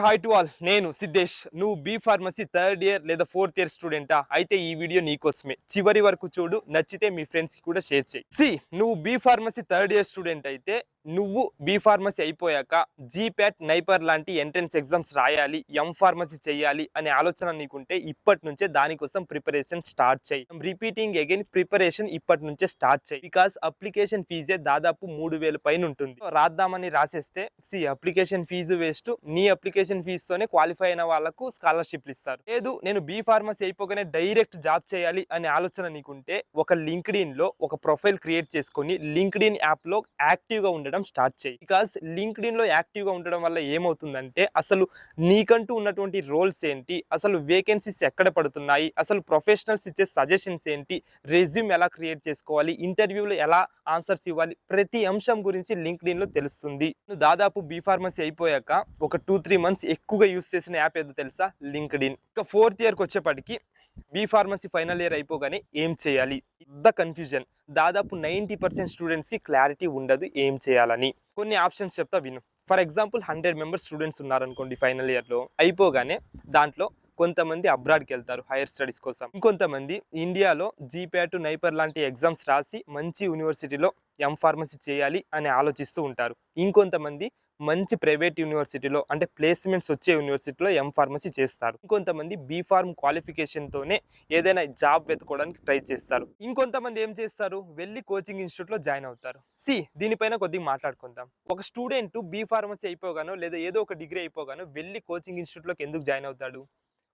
Hi to all. నేను సిద్ధేష్. నువ్వు B pharmacy third year లేదా ఫోర్త్ ఇయర్ స్టూడెంటా? అయితే ఈ వీడియో నీకోసమే. చివరి వరకు చూడు, నచ్చితే మీ ఫ్రెండ్స్కి కూడా షేర్ చేయి. నువ్వు B pharmacy third year student అయితే నువ్వు బీ ఫార్మసీ అయిపోయాక జీపాట్ నైపర్ లాంటి ఎంట్రన్స్ ఎగ్జామ్స్ రాయాలి, ఎం ఫార్మసీ చేయాలి అనే ఆలోచన నీకుంటే ఇప్పటి నుంచే దానికోసం ప్రిపరేషన్ స్టార్ట్ చేయి. రిపీటింగ్ అగైన్, ప్రిపరేషన్ ఇప్పటి నుంచే స్టార్ట్ చేయి. బికాస్ అప్లికేషన్ ఫీజే దాదాపు 3000 పైన ఉంటుంది. రాద్దామని రాసేస్తే అప్లికేషన్ ఫీజు వేస్ట్. నీ అప్లికేషన్ ఫీజుతోనే క్వాలిఫై అయిన వాళ్ళకు స్కాలర్షిప్లు ఇస్తారు. లేదు నేను బీ ఫార్మసీ అయిపోగానే డైరెక్ట్ జాబ్ చేయాలి అనే ఆలోచన నీకుంటే ఒక లింక్డ్ఇన్ లో ఒక ప్రొఫైల్ క్రియేట్ చేసుకొని లింక్డ్ఇన్ యాప్ లో యాక్టివ్ గా ఉండడం స్టార్ట్ చేయి. బికాస్ లింక్డ్ఇన్ లో యాక్టివ్ గా ఉండడం వల్ల ఏమవుతుందంటే అసలు నీకంటూ ఉన్నటువంటి రోల్స్ ఏంటి, అసలు వేకెన్సీస్ ఎక్కడ పడుతున్నాయి, అసలు ప్రొఫెషనల్స్ ఇచ్చే సజెషన్స్ ఏంటి, రెజ్యూమ్ ఎలా క్రియేట్ చేసుకోవాలి, ఇంటర్వ్యూలో ఎలా ఆన్సర్స్ ఇవ్వాలి, ప్రతి అంశం గురించి లింక్డ్ఇన్ లో తెలుస్తుంది. నువ్వు దాదాపు బీ ఫార్మసీ అయిపోయాక ఒక 2-3 మంత్స్ ఎక్కువగా యూస్ చేసిన యాప్ ఏదో తెలుసా? లింక్డ్ఇన్. ఇక ఫోర్త్ ఇయర్కి వచ్చేప్పటికి బీ ఫార్మసీ ఫైనల్ ఇయర్ అయిపోగానే ఏం చేయాలి, పెద్ద కన్ఫ్యూజన్. దాదాపు 90% స్టూడెంట్స్కి క్లారిటీ ఉండదు ఏం చేయాలని. కొన్ని ఆప్షన్స్ చెప్తా విను. ఫర్ ఎగ్జాంపుల్ 100 మెంబర్స్ స్టూడెంట్స్ ఉన్నారనుకోండి ఫైనల్ ఇయర్లో. అయిపోగానే దాంట్లో కొంతమంది అబ్రాడ్కి వెళ్తారు హైయర్ స్టడీస్ కోసం, ఇంకొంతమంది ఇండియాలో జీపాట్ నైపర్ లాంటి ఎగ్జామ్స్ రాసి మంచి యూనివర్సిటీలో ఎం ఫార్మసీ చేయాలి అని ఆలోచిస్తూ ఉంటారు. ఇంకొంతమంది మంచి ప్రైవేట్ యూనివర్సిటీలో అంటే ప్లేస్మెంట్స్ వచ్చే యూనివర్సిటీలో ఎం ఫార్మసీ చేస్తారు. ఇంకొంతమంది బీ ఫార్మ్ క్వాలిఫికేషన్తోనే ఏదైనా జాబ్ వెతుకోవడానికి ట్రై చేస్తారు. ఇంకొంతమంది ఏం చేస్తారు, వెళ్ళి కోచింగ్ ఇన్స్టిట్యూట్లో జాయిన్ అవుతారు. దీనిపైన కొద్దిగా మాట్లాడుకుందాం. ఒక స్టూడెంట్ బీ ఫార్మసీ అయిపోగానో లేదా ఏదో ఒక డిగ్రీ అయిపోగానో వెళ్ళి కోచింగ్ ఇన్స్టిట్యూట్లోకి ఎందుకు జాయిన్ అవుతాడు?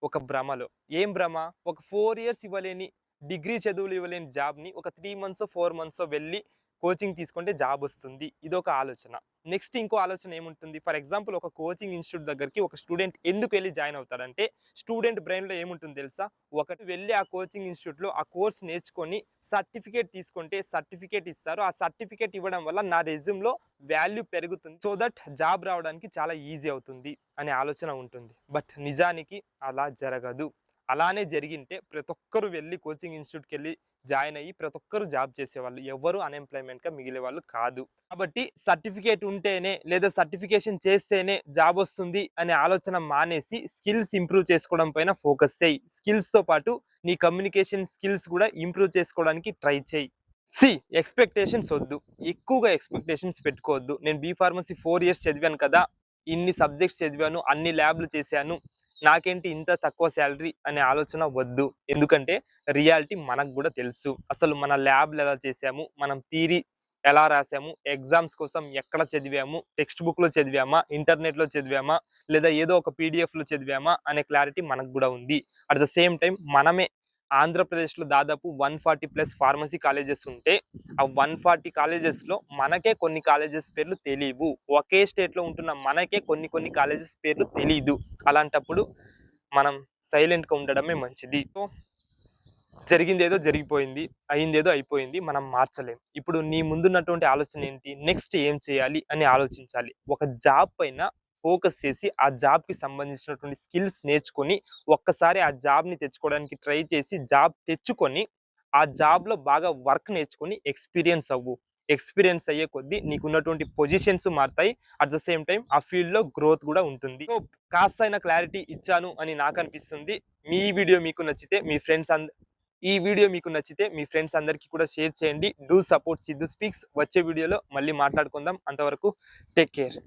ఒక భ్రమలో. ఏం భ్రమ? ఒక 4 ఇయర్స్ ఇవ్వలేని, డిగ్రీ చదువులు ఇవ్వలేని జాబ్ని ఒక 3 మంత్స్ 4 మంత్స్ వెళ్ళి కోచింగ్ తీసుకుంటే జాబ్ వస్తుంది. ఇదొక ఆలోచన. నెక్స్ట్ ఇంకో ఆలోచన ఏముంటుంది? ఫర్ ఎగ్జాంపుల్ ఒక కోచింగ్ ఇన్స్టిట్యూట్ దగ్గరికి ఒక స్టూడెంట్ ఎందుకు వెళ్ళి జాయిన్ అవుతాడంటే స్టూడెంట్ బ్రెయిన్లో ఏముంటుంది తెలుసా? ఒకటి వెళ్ళి ఆ కోచింగ్ ఇన్స్టిట్యూట్లో ఆ కోర్స్ నేర్చుకొని సర్టిఫికేట్ తీసుకుంటే సర్టిఫికేట్ ఇస్తారు. ఆ సర్టిఫికేట్ ఇవ్వడం వల్ల నా రెజ్యూమ్లో వాల్యూ పెరుగుతుంది. సో దట్ జాబ్ రావడానికి చాలా ఈజీ అవుతుంది అనే ఆలోచన ఉంటుంది. బట్ నిజానికి అలా జరగదు. అలానే జరిగింటే ప్రతి ఒక్కరు వెళ్ళి కోచింగ్ ఇన్స్టిట్యూట్కి వెళ్ళి జాయిన్ అయ్యి ప్రతి ఒక్కరు జాబ్ చేసేవాళ్ళు, ఎవరు అన్ఎంప్లాయ్మెంట్గా మిగిలే వాళ్ళు కాదు. కాబట్టి సర్టిఫికేట్ ఉంటేనే లేదా సర్టిఫికేషన్ చేస్తేనే జాబ్ వస్తుంది అనే ఆలోచన మానేసి స్కిల్స్ ఇంప్రూవ్ చేసుకోవడం పైన ఫోకస్ చేయి. స్కిల్స్తో పాటు నీ కమ్యూనికేషన్ స్కిల్స్ కూడా ఇంప్రూవ్ చేసుకోవడానికి ట్రై చేయి. ఎక్స్పెక్టేషన్స్ వద్దు, ఎక్కువగా ఎక్స్పెక్టేషన్స్ పెట్టుకోవద్దు. నేను బీ ఫార్మసీ 4 ఇయర్స్ చదివాను కదా, ఇన్ని సబ్జెక్ట్స్ చదివాను, అన్ని ల్యాబ్లు చేశాను, నాకేంటి ఇంత తక్కువ శాలరీ అనే ఆలోచన వద్దు. ఎందుకంటే రియాలిటీ మనకు కూడా తెలుసు. అసలు మన ల్యాబ్లు ఎలా చేసాము, మనం థియరీ ఎలా రాసాము, ఎగ్జామ్స్ కోసం ఎక్కడ చదివాము, టెక్స్ట్ బుక్లో చదివామా, ఇంటర్నెట్లో చదివామా, లేదా ఏదో ఒక పీడిఎఫ్లో చదివామా అనే క్లారిటీ మనకు కూడా ఉంది. అట్ ద సేమ్ టైం మనమే ఆంధ్రప్రదేశ్లో దాదాపు 140+ ఫార్మసీ కాలేజెస్ ఉంటే ఆ 140 కాలేజెస్లో మనకే కొన్ని కాలేజెస్ పేర్లు తెలియవు. ఒకే స్టేట్లో ఉంటున్న మనకే కొన్ని కాలేజెస్ పేర్లు తెలీదు. అలాంటప్పుడు మనం సైలెంట్గా ఉండడమే మంచిది. సో జరిగిందేదో జరిగిపోయింది, అయిందేదో అయిపోయింది, మనం మార్చలేం. ఇప్పుడు నీ ముందున్నటువంటి ఆలోచన ఏంటి, నెక్స్ట్ ఏం చేయాలి అని ఆలోచించాలి. ఒక జాబ్ పైన ఫోకస్ చేసి ఆ జాబ్కి సంబంధించినటువంటి స్కిల్స్ నేర్చుకొని ఒక్కసారి ఆ జాబ్ని తెచ్చుకోవడానికి ట్రై చేసి జాబ్ తెచ్చుకొని ఆ జాబ్లో బాగా వర్క్ నేర్చుకొని ఎక్స్పీరియన్స్ అవ్వు. ఎక్స్పీరియన్స్ అయ్యే కొద్దీ నీకున్నటువంటి పొజిషన్స్ మారుతాయి. అట్ ద సేమ్ టైం ఆ ఫీల్డ్లో గ్రోత్ కూడా ఉంటుంది. సో కాస్త అయినా క్లారిటీ ఇచ్చాను అని నాకు అనిపిస్తుంది. ఈ వీడియో మీకు నచ్చితే మీ ఫ్రెండ్స్ అందరికీ కూడా షేర్ చేయండి. Do support Siddhu speaks. వచ్చే వీడియోలో మళ్ళీ మాట్లాడుకుందాం. అంతవరకు టేక్ కేర్.